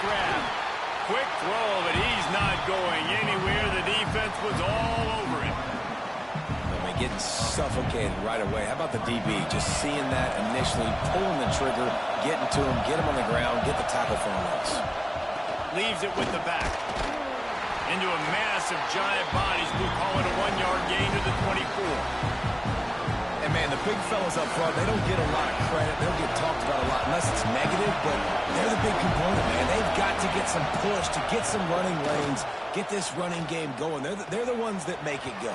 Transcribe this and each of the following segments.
grab. Quick throw, but he's not going anywhere. The defense was all over him. Getting suffocated right away. How about the DB? Just seeing that initially, pulling the trigger, getting to him, get him on the ground, get the tackle for a loss. Leaves it with the back. Into a massive giant bodies. We'll call it a 1-yard gain to the 24. And, man, the big fellas up front, they don't get a lot of credit. They don't get talked about a lot unless it's negative, but they're the big component, man. They've got to get some push, to get some running lanes, get this running game going. They're the ones that make it go.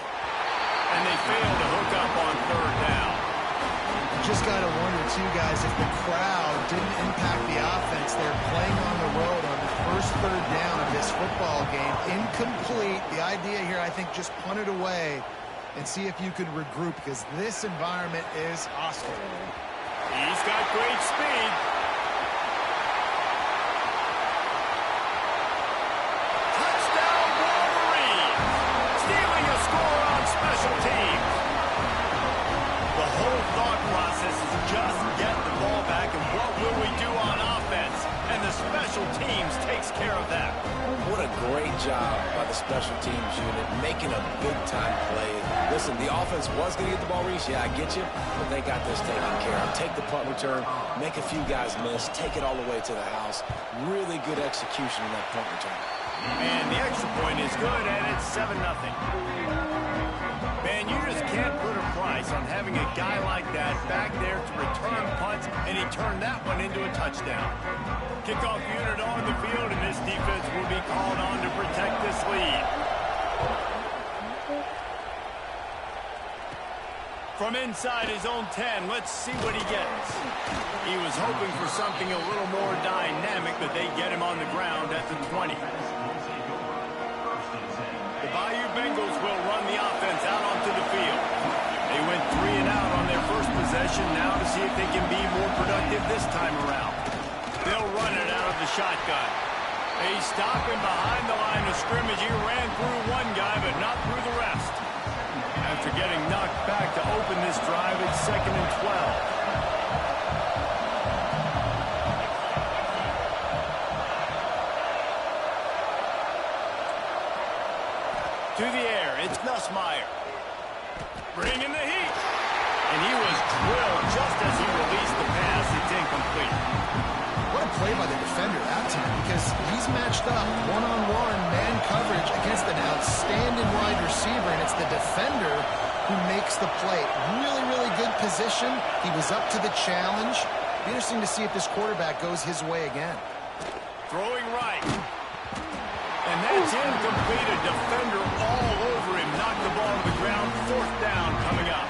And they failed to hook up on third down. Just got to wonder, too, guys, if the crowd didn't impact the offense. They're playing on the road on the first third down of this football game. Incomplete. The idea here, I think, just punt it away and see if you could regroup, because this environment is hostile. He's got great speed. Touchdown, Wolverine! Stealing a score on special teams. The whole thought process is just get the ball back, and what will we do on offense? And the special teams takes care of that. What a great job by the special teams unit, making a big-time play. Listen, the offense was going to get the ball, Reese. Yeah, I get you, but they got this taken care of. Take the punt return, make a few guys miss, take it all the way to the house. Really good execution in that punt return. And the extra point is good, and it's 7-0. Man, you just can't put a price on having a guy like that back there to return punts, and he turned that one into a touchdown. Kickoff unit on the field, and this defense will be called on to protect this lead. From inside his own 10, let's see what he gets. He was hoping for something a little more dynamic, but they get him on the ground at the 20. The Bayou Bengals will run the offense out onto the field. They went 3 and out on their first possession, now to see if they can be more productive this time around. They'll run it out of the shotgun. They stop him behind the line of scrimmage. He ran through one guy, but not through the rest. After getting knocked back to open this drive, it's 2nd and 12. To the air, it's Nussmeier. Bringing the heat. And he was drilled just as he released the pass. It's incomplete. What a play by the defender that time, because he's matched up one-on-one man coverage against an outstanding wide receiver, and it's the defender who makes the play. Really, really good position. He was up to the challenge. Be interesting to see if this quarterback goes his way again. Throwing right. And that's incomplete. A defender all over him. Knocked the ball to the ground. 4th down coming up.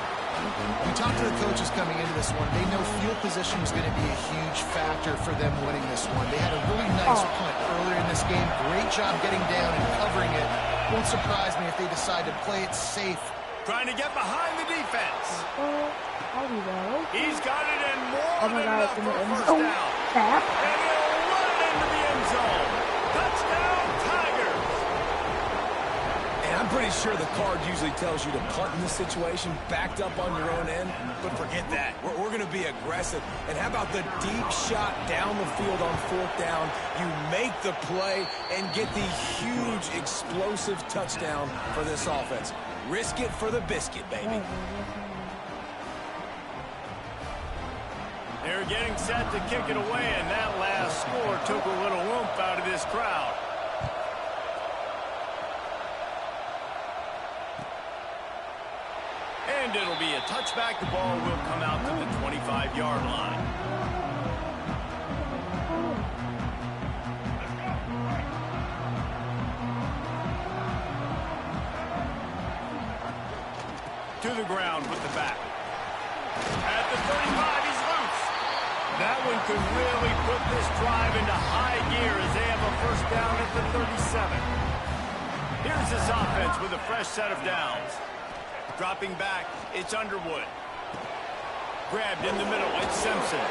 We talked to the coaches coming into this one. They know field position is going to be a huge factor for them winning this one. They had a really nice punt earlier in this game. Great job getting down and covering it. Won't surprise me if they decide to play it safe. Trying to get behind the defense. He's got it in more than enough for a first down. And he'll run it into the end zone. Touchdown, Tigers. And I'm pretty sure the card usually tells you to punt in this situation, backed up on your own end, but forget that. We're going to be aggressive. And how about the deep shot down the field on 4th down? You make the play and get the huge explosive touchdown for this offense. Risk it for the biscuit, baby. They're getting set to kick it away, and that last score took a little oomph out of this crowd. And it'll be a touchback. The ball will come out to the 25-yard line. To the ground with the back. At the 35, he's loose. That one could really put this drive into high gear as they have a first down at the 37. Here's his offense with a fresh set of downs. Dropping back, it's Underwood. Grabbed in the middle, it's Simpson.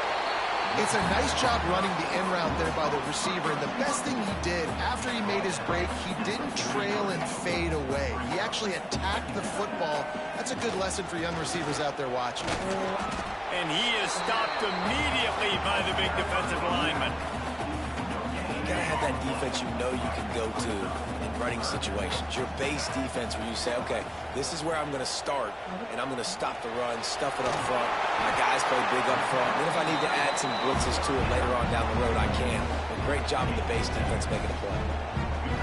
It's a nice job running the in route there by the receiver. And the best thing he did after he made his break, he didn't trail and fade away. He actually attacked the football. That's a good lesson for young receivers out there watching. And he is stopped immediately by the big defensive lineman. gotta have that defense you know you can go to in running situations. Your base defense where you say, okay, this is where I'm going to start, and I'm going to stop the run, stuff it up front. My guys play big up front. And if I need to add some blitzes to it later on down the road, I can. But great job in the base defense making a play.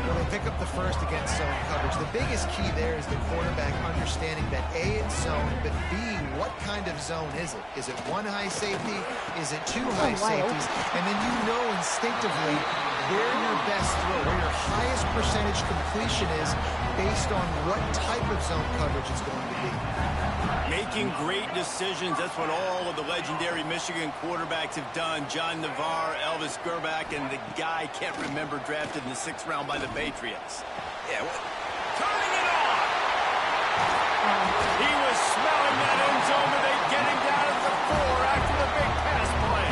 Well, they pick up the first against zone coverage. The biggest key there is the quarterback understanding that A, it's zone, but B, what kind of zone is it? Is it one high safety? Is it two high safeties? And then you know instinctively where your best throw, where your highest percentage completion is based on what type of zone coverage it's going to be. Making great decisions, that's what all of the legendary Michigan quarterbacks have done. John Navarre, Elvis Gerbach, and the guy, can't remember, drafted in the 6th round by the Patriots. Yeah, turning it on! He was smelling that end zone, but they get him down at the 4 after the big pass play.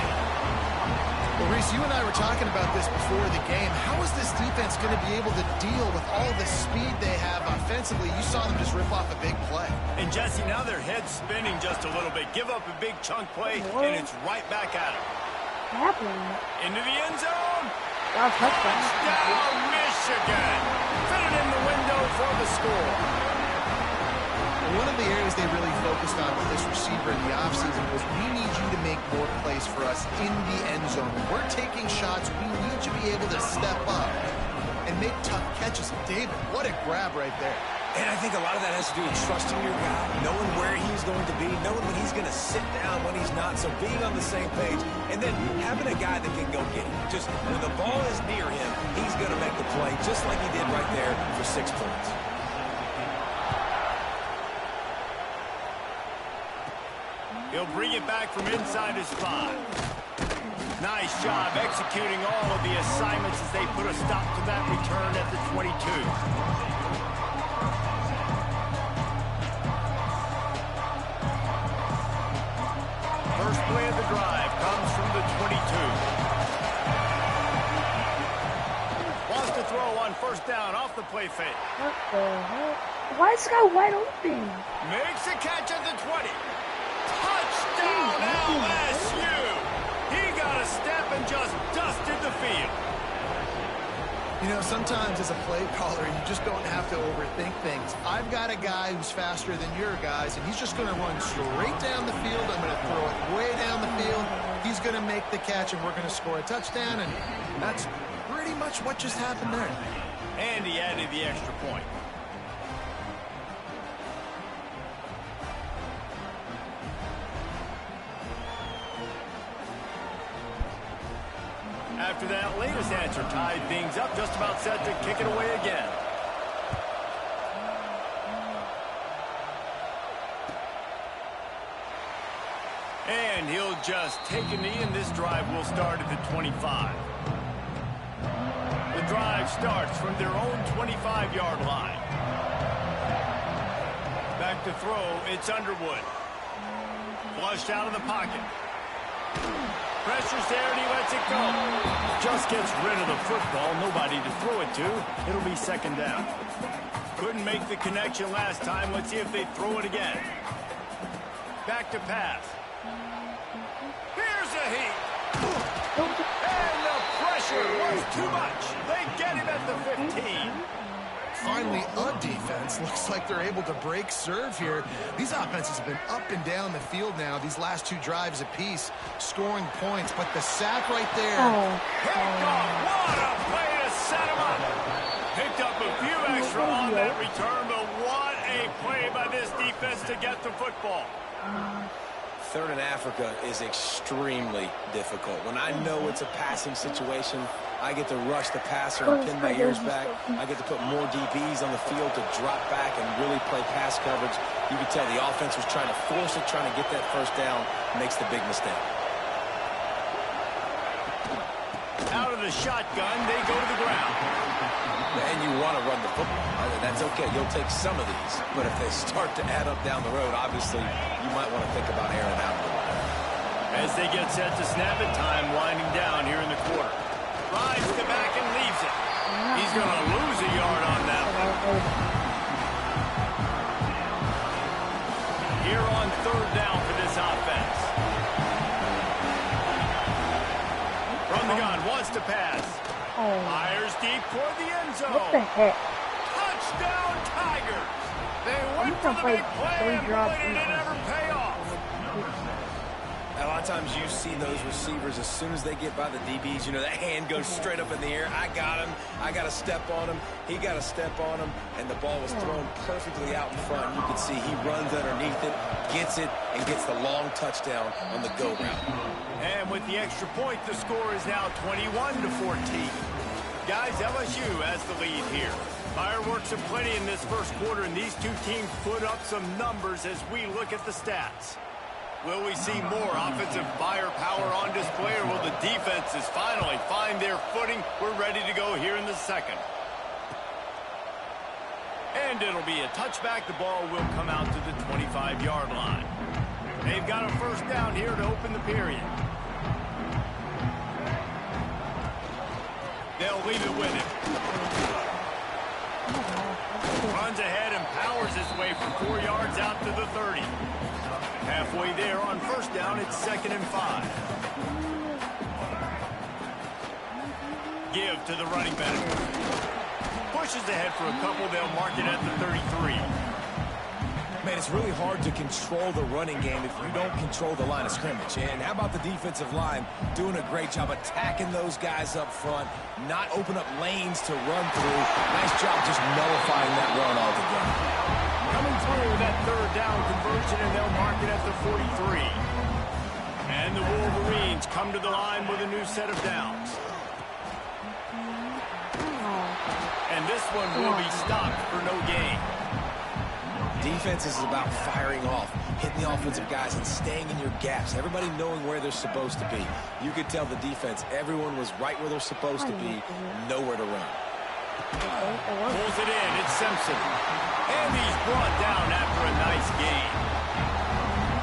Well, Reese, you and I were talking about this before the game. How is this defense going to be able to deal with all the speed they have offensively? You saw them just rip off a big play. And Jesse, now their head's spinning just a little bit. Give up a big chunk play, and it's right back at them. Into the end zone. Touchdown, Michigan. Fit it in the window for the score. One of the areas they really focused on with this receiver in the offseason was, we need you to make more plays for us in the end zone. When we're taking shots, we need you to be able to step up and make tough catches. David, what a grab right there. And I think a lot of that has to do with trusting your guy, knowing where he's going to be, knowing when he's going to sit down, when he's not, so being on the same page, and then having a guy that can go get him. Just when the ball is near him, he's going to make the play, just like he did right there for 6 points. He'll bring it back from inside his 5. Nice job executing all of the assignments as they put a stop to that return at the 22. First play of the drive comes from the 22. Wants to throw on first down off the play fake. What the heck? Why is this guy wide open? Makes a catch at the 20. Touchdown LSU! He got a step and just dusted the field. You know, sometimes as a play caller, you just don't have to overthink things. I've got a guy who's faster than your guys, and he's just going to run straight down the field. I'm going to throw it way down the field. He's going to make the catch, and we're going to score a touchdown, and that's pretty much what just happened there. And he added the extra point. After that latest answer tied things up, just about set to kick it away again. And he'll just take a knee, and this drive will start at the 25. The drive starts from their own 25-yard line. Back to throw, it's Underwood. Flushed out of the pocket. Pressure's there, and he lets it go. Just gets rid of the football. Nobody to throw it to. It'll be second down. Couldn't make the connection last time. Let's see if they throw it again. Back to pass. Here's a heat. And the pressure was too much. They get him at the 15. Finally, a defense. Looks like they're able to break serve here. These offenses have been up and down the field now, these last 2 drives apiece, scoring points. But the sack right there. Picked off. What a play to set him up. Picked up a few extra on that return, but what a play by this defense to get the football. Third in Africa is extremely difficult. When I know it's a passing situation, I get to rush the passer and pin my ears back. I get to put more DBs on the field to drop back and really play pass coverage. You can tell the offense was trying to force it, trying to get that first down, makes the big mistake. Out of the shotgun, they go to the ground. And you want to run the football. That's okay. You'll take some of these. But if they start to add up down the road, obviously, you might want to think about airing out. As they get set to snap it, time winding down here in the quarter. Rides the back and leaves it. He's going to lose a yard on that one. Here on third down for this offense. From the gun, wants to pass. deep toward the end zone. What the heck? Touchdown, Tigers! They went for the big play, and boy, did it ever pay off. A lot of times you see those receivers, as soon as they get by the DBs, you know, that hand goes straight up in the air. I got him. I got to step on him. He got to step on him. And the ball was thrown perfectly out in front. You can see he runs underneath it, gets it, and gets the long touchdown on the go route. And with the extra point, the score is now 21-14. Guys, LSU has the lead here. Fireworks aplenty in this first quarter, and these two teams put up some numbers as we look at the stats. Will we see more offensive firepower on display, or will the defenses finally find their footing? We're ready to go here in the second. And it'll be a touchback. The ball will come out to the 25-yard line. They've got a first down here to open the period. They'll leave it with him. Runs ahead and powers his way for 4 yards out to the 30. Halfway there on first down, it's 2nd and 5. Give to the running back. Pushes ahead for a couple. They'll mark it at the 33. Man, it's really hard to control the running game if you don't control the line of scrimmage. And how about the defensive line doing a great job attacking those guys up front, not open up lanes to run through. Nice job just nullifying that run altogether. Coming through that third down conversion, and they'll mark it at the 43. And the Wolverines come to the line with a new set of downs. And this one will be stopped for no gain. Defense is about firing off, hitting the offensive guys, and staying in your gaps. Everybody knowing where they're supposed to be. You could tell the defense, everyone was right where they're supposed to be, nowhere to run. Pulls it in, it's Simpson. And he's brought down after a nice gain.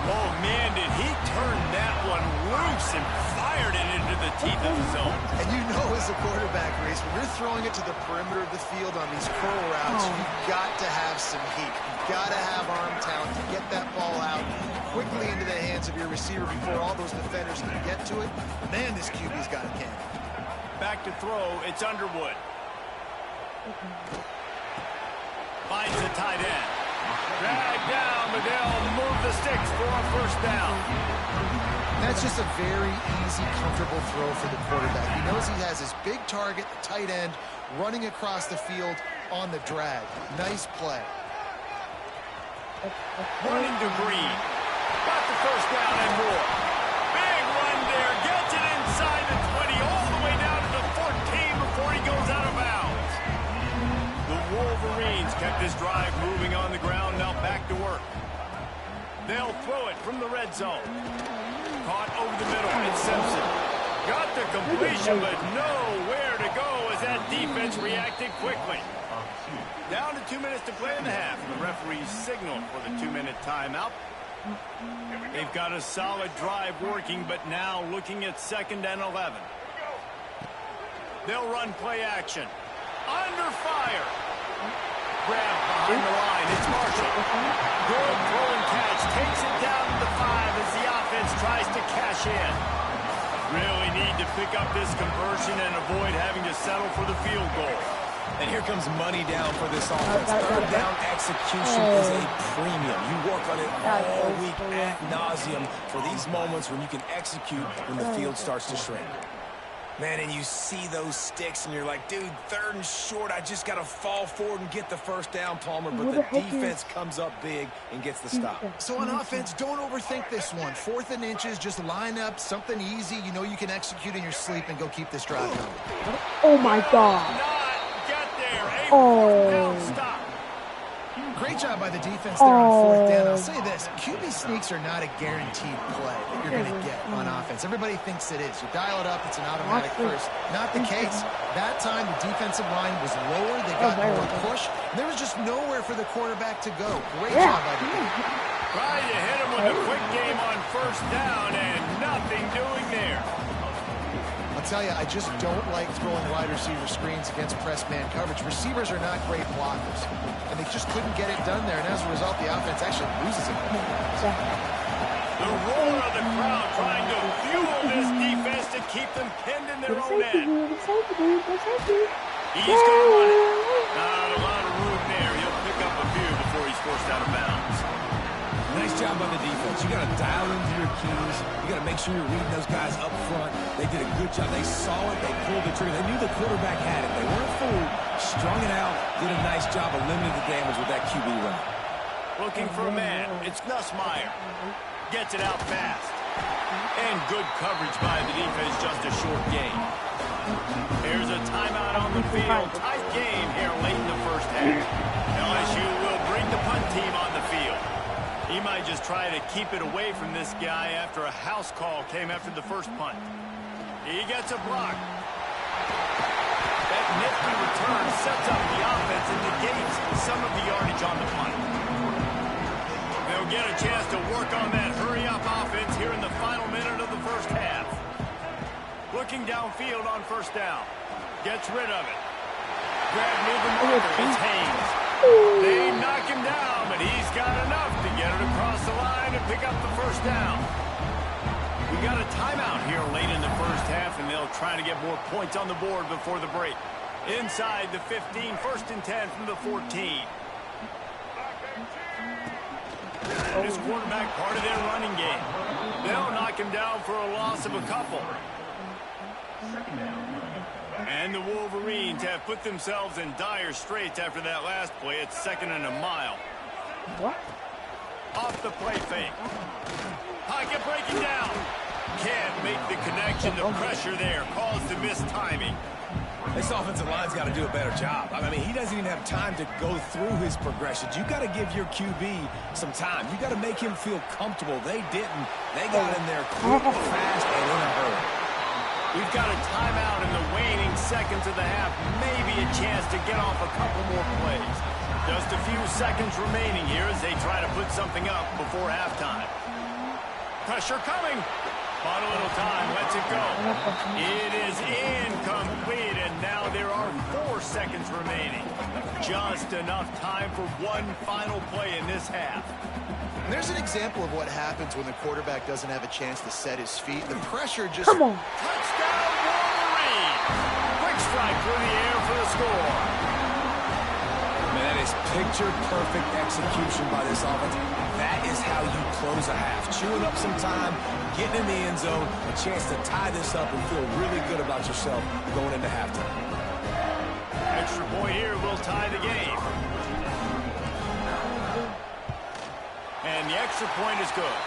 Oh, man, did he turn that one loose and fired it into the teeth of the zone. And you know as a quarterback, Reese, when you're throwing it to the perimeter of the field on these curl routes, you've got to have some heat. You've got to have arm talent to get that ball out quickly into the hands of your receiver before all those defenders can get to it. Man, this QB's got a cannon. Back to throw, it's Underwood. Finds the tight end. Drag down, but they'll move the sticks for a first down. That's just a very easy, comfortable throw for the quarterback. He knows he has his big target, the tight end, running across the field on the drag. Nice play. Running to Green. Got the first down and more. Big run there. Gets it inside the 20, all the way down to the 14 before he goes out of bounds. The Wolverines kept this drive moving on the ground. Now back to work. They'll throw it from the red zone. Caught over the middle. It's Simpson. Got the completion, but nowhere to go as that defense reacted quickly. Down to 2 minutes to play in the half. The referees signal for the 2-minute timeout. They've got a solid drive working, but now looking at 2nd and 11. They'll run play action. Under fire. Grab behind the line. It's Marshall. Good throw and catch. Takes it down to the 5 as the offense tries to cash in. Really need to pick up this conversion and avoid having to settle for the field goal. And here comes money down for this offense. Third down execution is a premium. You work on it all week ad nauseum for these moments when you can execute when the field starts to shrink. Man, and you see those sticks, and you're like, dude, 3rd and short, I just got to fall forward and get the first down, Palmer. But the defense comes up big and gets the stop. So on offense, don't overthink this one. 4th and inches, just line up something easy. You know you can execute in your sleep and go keep this drive going. Oh, my God. Get there. Oh. Stop. Great job by the defense there on 4th down. I'll say this, QB sneaks are not a guaranteed play that you're going to get on offense. Everybody thinks it is. You dial it up, it's an automatic first. Not the case. That time, the defensive line was lower. They got more push. There was just nowhere for the quarterback to go. Great job by the defense. Trying to hit him with a quick game on first down, and nothing doing there. I'll tell you, I just don't like throwing wide receiver screens against press man coverage. Receivers are not great blockers, and they just couldn't get it done there, and as a result, the offense actually loses it. The roar of the crowd trying to fuel this defense to keep them pinned in their own end. He's going to run it. Not a lot of room there. He'll pick up a few before he's forced out of bounds. Nice job by the defense. You got to dial into your keys. You got to make sure you're reading those guys up front. They did a good job. They saw it. They pulled the trigger. They knew the quarterback had it. They weren't fooled. Strung it out. Did a nice job of limiting the damage with that QB run. Looking for a man. It's Nussmeier. Gets it out fast. And good coverage by the defense. Just a short gain. Here's a timeout on the field. Tight game here late in the first half. LSU will bring the punt team on the field. He might just try to keep it away from this guy after a house call came after the first punt. He gets a block. That nifty return sets up the offense and negates some of the yardage on the punt. They'll get a chance to work on that hurry-up offense here in the final minute of the first half. Looking downfield on first down. Gets rid of it. Grab near the marker. It's Haynes. They knock him down, but he's got enough to get it across the line and pick up the first down. We got a timeout here late in the first half, and they'll try to get more points on the board before the break. Inside the 15, 1st and 10 from the 14. This quarterback part of their running game. They'll knock him down for a loss of a couple. And the Wolverines have put themselves in dire straits after that last play. It's 2nd and a mile. What? Off the play fake. Pocket breaking down. Can't make the connection. The pressure there caused the missed timing. This offensive line's got to do a better job. I mean, he doesn't even have time to go through his progressions. You got to give your QB some time. You got to make him feel comfortable. They didn't. They got in there quick, fast, and in a hurry. We've got a timeout in the waning seconds of the half. Maybe a chance to get off a couple more plays. Just a few seconds remaining here as they try to put something up before halftime. Pressure coming. Bought a little time. Lets it go. It is incomplete, and now there are 4 seconds remaining. Just enough time for one final play in this half. And there's an example of what happens when the quarterback doesn't have a chance to set his feet. The pressure just... Come on. Touchdown, Wolverine! Quick strike through the air for the score. Man, that is picture-perfect execution by this offense. That is how you close a half. Chewing up some time, getting in the end zone, a chance to tie this up and feel really good about yourself going into halftime. Extra point here will tie the game. And the extra point is good.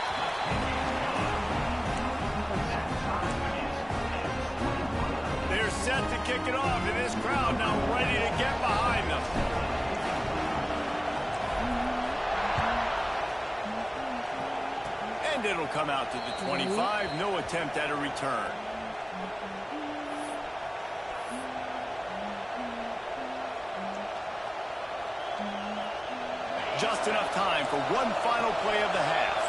They're set to kick it off, and this crowd now ready to get behind them. And it'll come out to the 25. No attempt at a return. Just enough time for one final play of the half.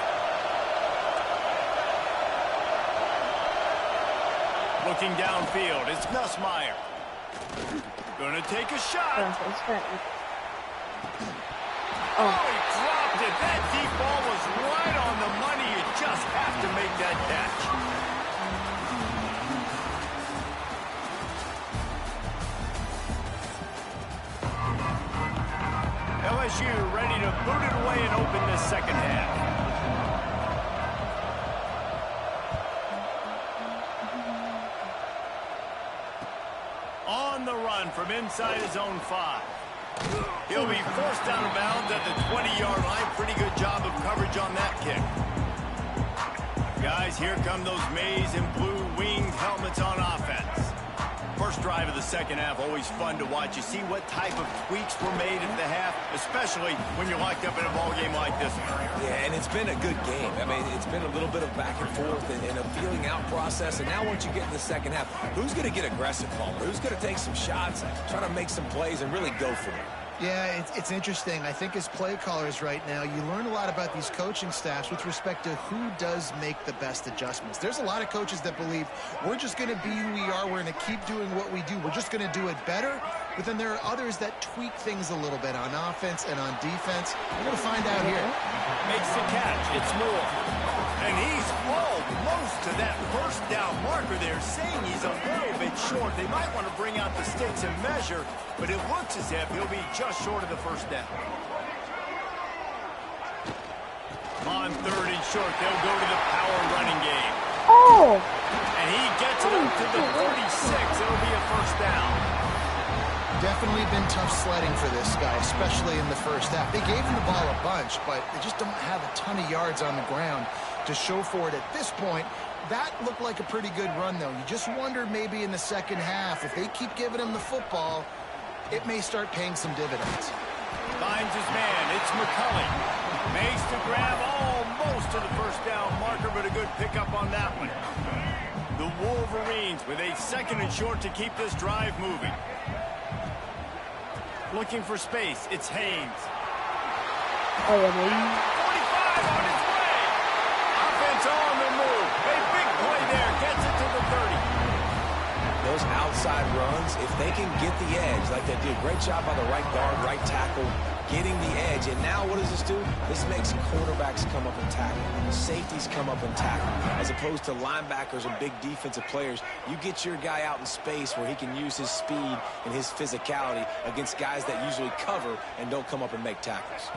Looking downfield, it's Nussmeier. Gonna take a shot. Oh, he dropped it. That deep ball was right on the money. You just have to make that catch. LSU ready to boot it away and open this second half. On the run from inside his own 5. He'll be forced out of bounds at the 20-yard line. Pretty good job of coverage on that kick. Guys, here come those maize and blue winged helmets on offense. First drive of the second half, always fun to watch. You see what type of tweaks were made at the half, especially when you're locked up in a ball game like this one. Yeah, and it's been a good game. I mean, it's been a little bit of back and forth and a feeling out process. And now once you get in the second half, who's going to get aggressive, Palmer? Who's going to take some shots, try to make some plays, and really go for it? Yeah, it's interesting. I think as play callers right now, you learn a lot about these coaching staffs with respect to who does make the best adjustments. There's a lot of coaches that believe we're just going to be who we are. We're going to keep doing what we do. We're just going to do it better. But then there are others that tweak things a little bit on offense and on defense. We're going to find out here. Makes the catch. It's Moore. And he's hauled close to that first down marker there, saying he's a little bit short. They might want to bring out the sticks and measure, but it looks as if he'll be just short of the first down. On 3rd and short, they'll go to the power running game. Oh! And he gets it up to the 36. It'll be a first down. Definitely been tough sledding for this guy, especially in the first half. They gave him the ball a bunch, but they just don't have a ton of yards on the ground to show for it at this point. That looked like a pretty good run, though. You just wonder maybe in the second half, if they keep giving him the football, it may start paying some dividends. Finds his man. It's McCulley. Makes the grab almost to the first down marker, but a good pickup on that one. The Wolverines with a 2nd and short to keep this drive moving. Looking for space. It's Haynes. Oh, yeah, man. 45 on his way. Offense on the move. A big play there. Gets it to the 30. Those outside runs, if they can get the edge, like they did, great job by the right guard, right tackle, getting the edge. And now what does this do? This makes quarterbacks come up and tackle. Safeties come up and tackle. As opposed to linebackers and big defensive players, you get your guy out in space where he can use his speed and his physicality against guys that usually cover and don't come up and make tackles.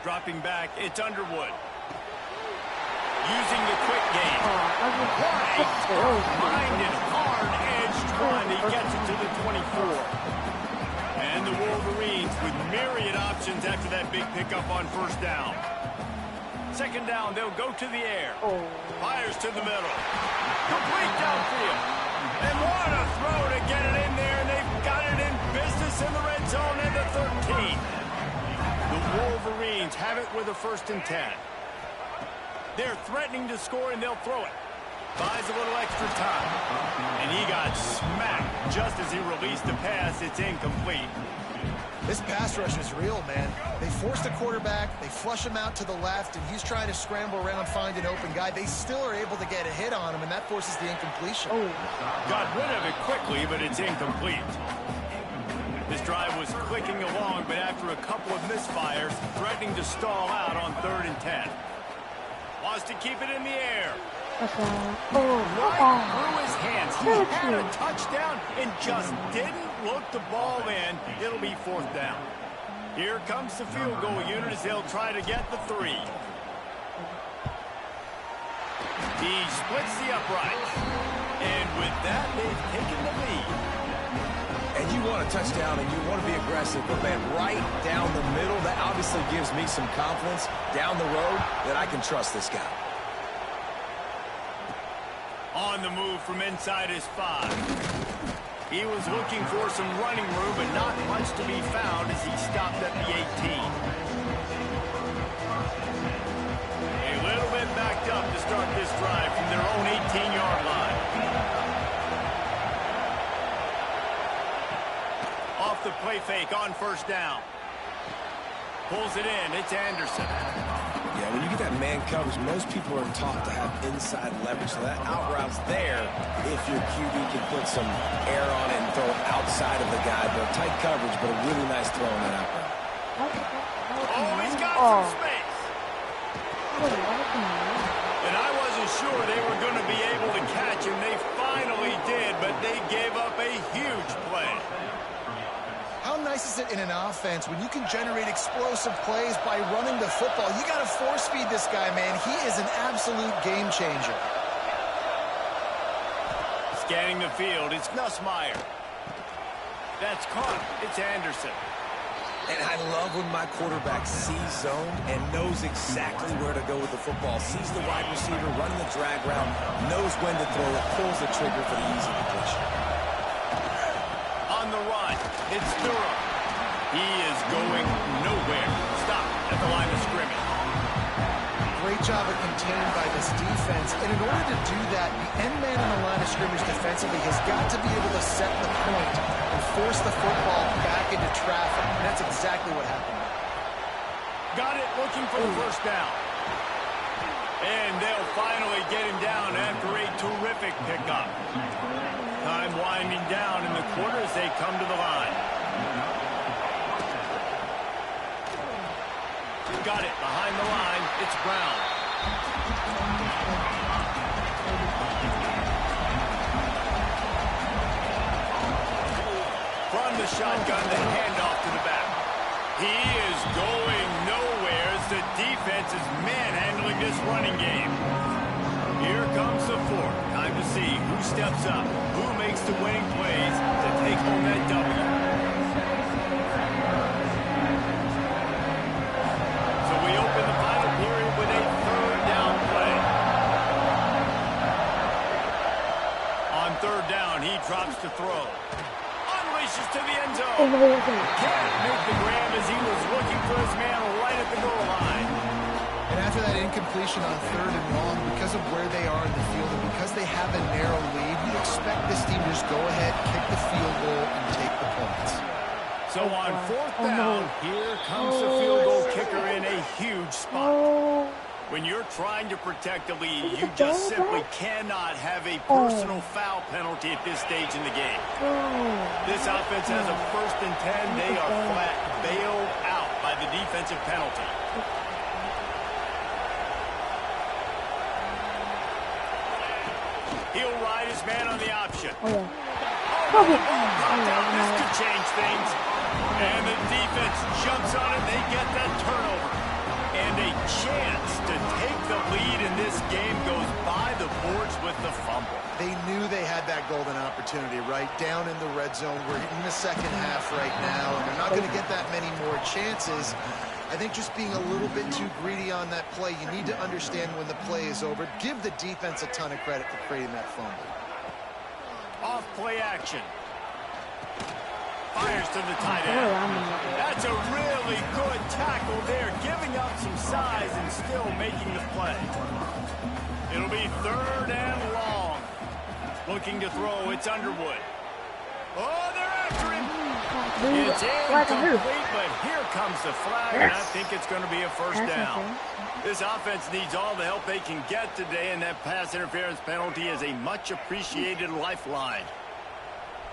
Dropping back, it's Underwood. Using the quick game. Minded, hard-edged run. He gets it to the 24. And the Wolverines with myriad options after that big pickup on first down. 2nd down, they'll go to the air. Fires to the middle. Complete downfield. And what a throw to get it in there. And they've got it in business in the red zone at the 13. The Wolverines have it with a 1st and 10. They're threatening to score, and they'll throw it. Buys a little extra time. And he got smacked just as he released the pass. It's incomplete. This pass rush is real, man. They force the quarterback, they flush him out to the left, and he's trying to scramble around, find an open guy. They still are able to get a hit on him, and that forces the incompletion. Got rid of it quickly, but it's incomplete. This drive was clicking along, but after a couple of misfires, threatening to stall out on 3rd and 10. Wants to keep it in the air. Right through his hands. He had a touchdown and just didn't look the ball in. It'll be 4th down. Here comes the field goal unit as they'll try to get the 3. He splits the uprights. And with that, they've taken the lead. And you want a touchdown and you want to be aggressive, but man, right down the middle, that obviously gives me some confidence down the road that I can trust this guy. On the move from inside his 5. He was looking for some running room, but not much to be found as he stopped at the 18. A little bit backed up to start this drive from their own 18-yard line. Off the play fake on first down. Pulls it in. It's Anderson. Yeah, when you get that man coverage, most people are taught to have inside leverage. So that out route's there if your QB can put some air on it and throw it outside of the guy. But tight coverage, but a really nice throw on that out route. Oh, he's got some space. And I wasn't sure they were going to be able to catch him. They finally did, but they gave up a huge play. How nice is it in an offense when you can generate explosive plays by running the football? You got to force feed this guy, man. He is an absolute game changer. Scanning the field, it's Nussmeier. That's caught. It's Anderson. And I love when my quarterback sees zone and knows exactly where to go with the football. Sees the wide receiver running the drag route, knows when to throw it, pulls the trigger for the easy completion. On the run, it's Durham. He is going nowhere. Stop at the line of scrimmage. Great job of contained by this defense. And in order to do that, the end man on the line of scrimmage defensively has got to be able to set the point and force the football back into traffic. And that's exactly what happened. Got it, looking for the first down. And they'll finally get him down after a terrific pickup. Time winding down in the quarter as they come to the line. Got it behind the line. It's Brown. shotgun the handoff to the back. He is going nowhere as the defense is manhandling this running game. Here comes the fourth. Time to see who steps up, who makes the winning plays to take home that W. So we open the final period with a third down play. On third down, he drops to throw. Unleashes to the end zone. Can't make the grab as he was looking for his man right at the goal line. And after that incompletion on third and long, because of where they are in the field and because they have a narrow lead, you expect this team to just go ahead, kick the field goal, and take the points. So on fourth down, here comes the field goal kicker in a huge spot. When you're trying to protect a lead, you just simply cannot have a personal foul penalty at this stage in the game. This offense has a 1st and 10. They are flat bailed out by the defensive penalty. He'll ride his man on the option. This could change things. And the defense jumps on it. They get that turnover. And a chance to take the lead in this game goes by the boards with the fumble. They knew they had that golden opportunity right down in the red zone. We're in the second half right now, and they're not going to get that many more chances. I think just being a little bit too greedy on that play, you need to understand when the play is over. Give the defense a ton of credit for creating that fumble. Off play action. Fires to the tight end. That's a really good tackle there, giving up some size and still making the play. It'll be third and long. Looking to throw, it's Underwood. Oh, they're after him. It's incomplete, but here comes the flag, and I think it's going to be a first down. This offense needs all the help they can get today, and that pass interference penalty is a much-appreciated lifeline.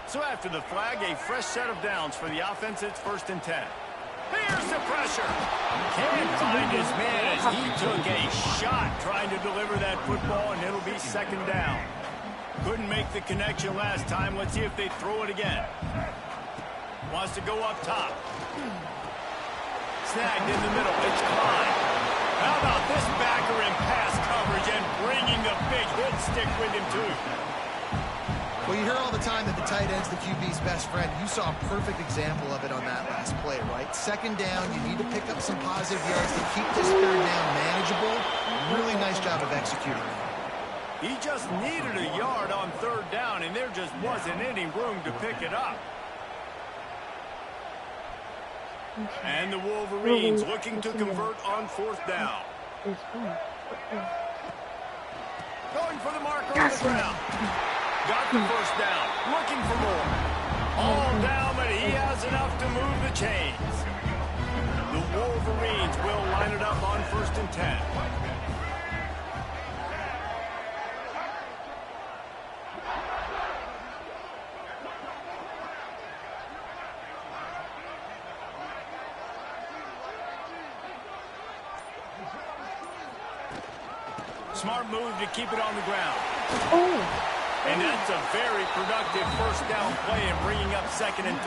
So after the flag, a fresh set of downs for the offense. It's 1st and 10. Here's the pressure. Can't find his man as he took a shot trying to deliver that football, and it'll be 2nd down. Couldn't make the connection last time. Let's see if they throw it again. Wants to go up top. Snagged in the middle. It's Klein. How about this backer in pass coverage and bringing the big hit stick with him, too? Well, you hear all the time that the tight end's the QB's best friend. You saw a perfect example of it on that last play, right? 2nd down, you need to pick up some positive yards to keep this 3rd down manageable. Really nice job of executing that. He just needed a yard on 3rd down, and there just wasn't any room to pick it up. And the Wolverines looking to convert on 4th down. Going for the marker on the ground. Got the first down. Looking for more. All down, but he has enough to move the chains. The Wolverines will line it up on 1st and 10. Smart move to keep it on the ground. And that's a very productive 1st down play and bringing up 2nd and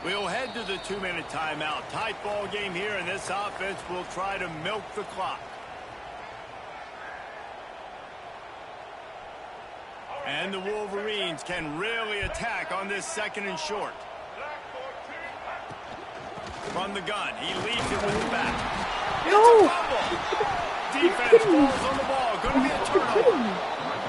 3. We'll head to the 2-minute timeout. Tight ball game here, and this offense will try to milk the clock. And the Wolverines can really attack on this 2nd and short. From the gun, he leaves it with the back. It's a fumble. Defense falls on the ball. Going to be a turnover.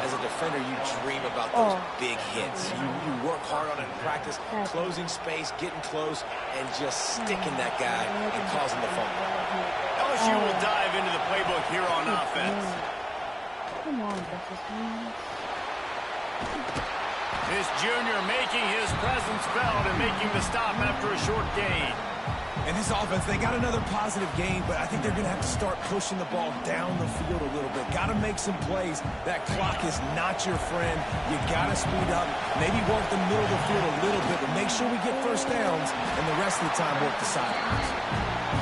As a defender, you dream about those big hits. You work hard on it in practice, closing space, getting close, and just sticking that guy and causing the fumble. LSU will dive into the playbook here on offense. Come on, Texas. This junior making his presence felt and making the stop after a short gain. And this offense, they got another positive gain, but I think they're going to have to start pushing the ball down the field a little bit. Got to make some plays. That clock is not your friend. You got to speed up, maybe work the middle of the field a little bit, but make sure we get first downs, and the rest of the time work the sidelines.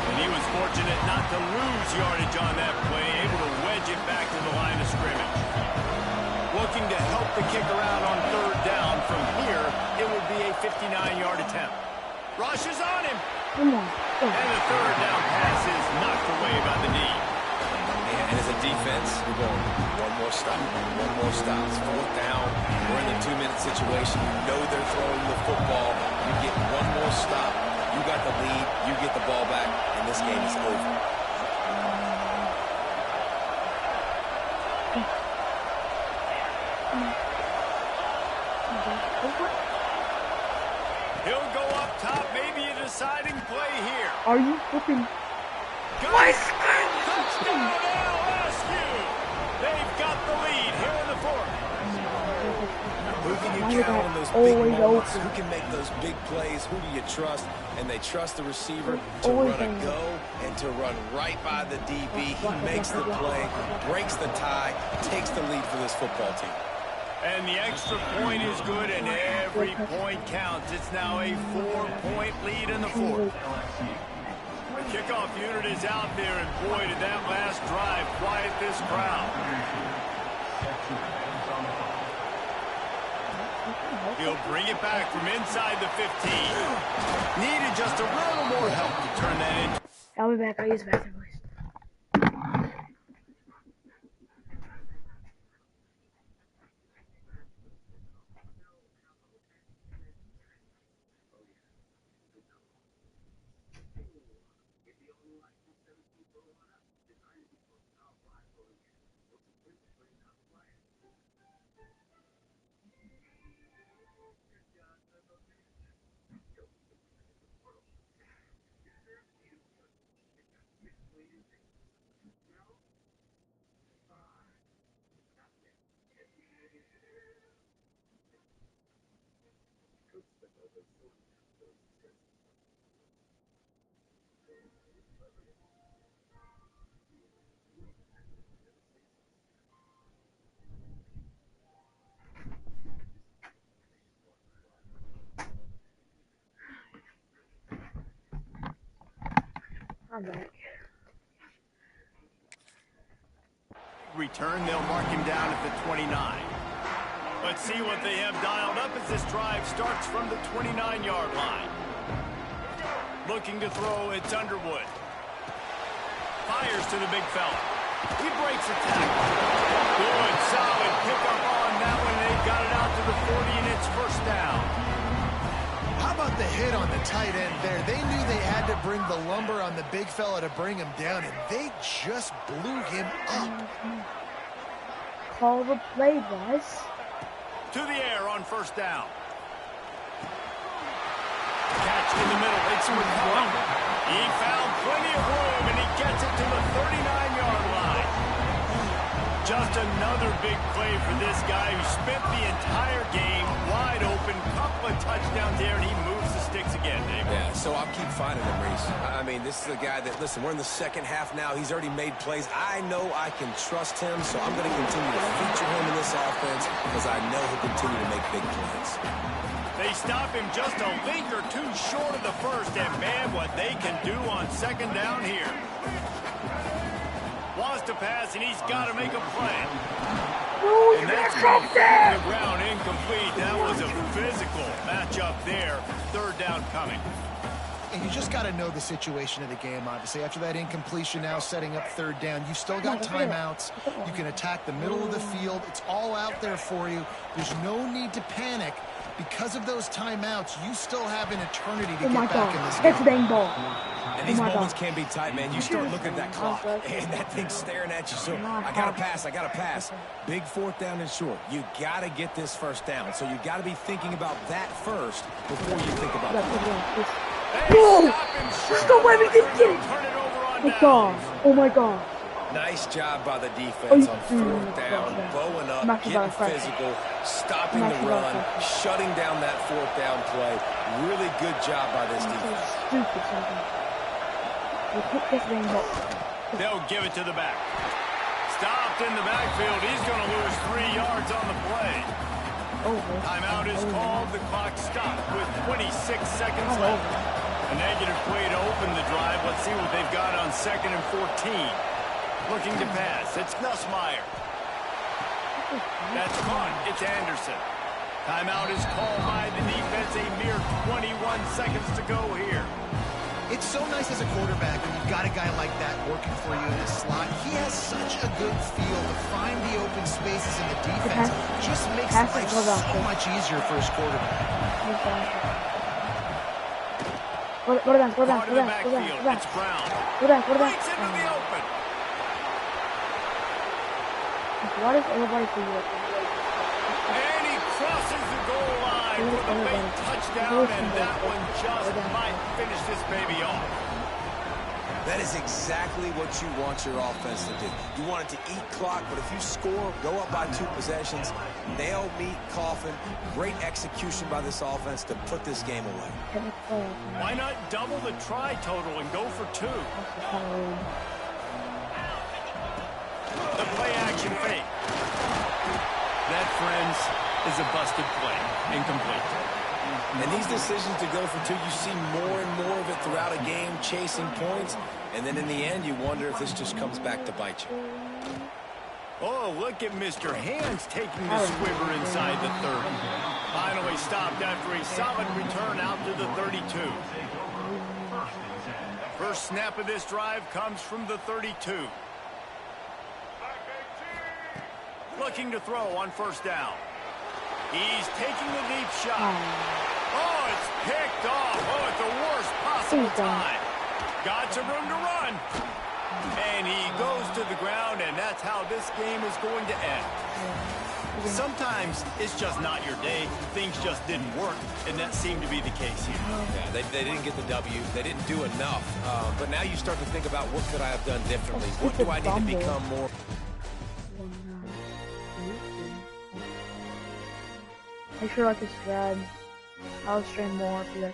And he was fortunate not to lose yardage on that play, able to wedge it back to the line of scrimmage. Looking to help the kicker out on third down. From here, it would be a 59-yard attempt. Rushes on him. Come on. And the third down pass is knocked away by the knee. And as a defense, we're going one more stop. It's fourth down. We're in a 2-minute situation. You know they're throwing the football. You get one more stop. You got the lead. You get the ball back, and this game is over. He'll go up top, maybe a deciding play here. Are you flipping? Touchdown LSU! They've got the lead here in the fourth. Who can you count on those big moments? Who can make those big plays? Who do you trust? And they trust the receiver to run a go and to run right by the DB. He makes the play, breaks the tie, takes the lead for this football team. And the extra point is good, and every point counts. It's now a 4-point lead in the fourth. The kickoff unit is out there, and boy, did that last drive quiet this crowd. He'll bring it back from inside the 15. Needed just a little more help to turn that into. I'll be back. I'll use the bathroom, please. I'm back. Return, they'll mark him down at the 29. Let's see what they have dialed up as this drive starts from the 29-yard line. Looking to throw, it's Underwood. Fires to the big fella. He breaks a tackle. Good, solid pickup on that one. They got it out to the 40, and it's first down. How about the hit on the tight end there? They knew they had to bring the lumber on the big fella to bring him down, and they just blew him up. Call the play, boys. To the air on first down. Catch in the middle. It's McCollum. He found plenty of room, and he gets it to the 39-yard line. Just another big play for this guy who spent the entire game wide open. Couple of touchdowns there, and he moves the sticks again, Dave. Yeah, so I'll keep finding him, Reese. I mean, this is a guy that, listen, we're in the second half now. He's already made plays. I know I can trust him, so I'm going to continue to feature him in this offense because I know he'll continue to make big plays. They stop him just a link or two short of the first, and man, what they can do on second down here. Wants to pass, and he's got to make a play. No, And that's going to fall to the ground, incomplete. That was a physical matchup there. Third down coming. And you just got to know the situation of the game, obviously. After that incompletion, now setting up third down. You've still got timeouts. You can attack the middle of the field. It's all out there for you. There's no need to panic. Because of those timeouts, you still have an eternity to get back in this game. That's a dang ball. And these moments can be tight, man. You start looking at that clock, and that thing's staring at you. So I got to pass. Big fourth down and short. You got to get this first down. So you got to be thinking about that first before you think about that. No! Stop everything! Oh my god. Oh my god. Nice job by the defense on fourth down, yeah. bowing up, Maxi getting ball physical, stopping the Maxi run, ball shutting down that fourth down play. Really good job by this So defense. stupid something. We pick this rainbow. They'll give it to the back. Stopped in the backfield. He's going to lose 3 yards on the play. Over. Timeout is called. The clock stopped with 26 seconds Not left. over. A negative play to open the drive. Let's see what they've got on 2nd and 14. Looking to pass. It's Nussmeier. That's caught. It's Anderson. Timeout is called by the defense. A mere 21 seconds to go here. It's so nice as a quarterback when you've got a guy like that working for you in the slot. He has such a good feel to find the open spaces in the defense. Just makes life so much easier for his quarterback. Go down. Part of the backfield. It's Brown. Breaks into the open. Why does everybody feel like And he crosses the goal line for the big touchdown, and that one just might finish this baby off. That is exactly what you want your offense to do. You want it to eat clock, but if you score, go up by 2 possessions, nail, meet, coffin, great execution by this offense to put this game away. Why not double the try total and go for 2? The play action fake. That, friends, is a busted play. Incomplete. And these decisions to go for 2, you see more and more of it throughout a game, chasing points. And then in the end, you wonder if this just comes back to bite you. Oh, look at Mr. Hands taking the squiver inside the 30. Finally stopped after a solid return out to the 32. First snap of this drive comes from the 32. Looking to throw on 1st down. He's taking the deep shot. Oh, it's picked off. Oh, at the worst possible time. Got some room to run. And he goes to the ground, and that's how this game is going to end. Sometimes it's just not your day. Things just didn't work, and that seemed to be the case here. Yeah, they didn't get the W. They didn't do enough. But now you start to think about what could I have done differently? What do I need to become more? Make sure to like and subscribe. I'll stream more if you guys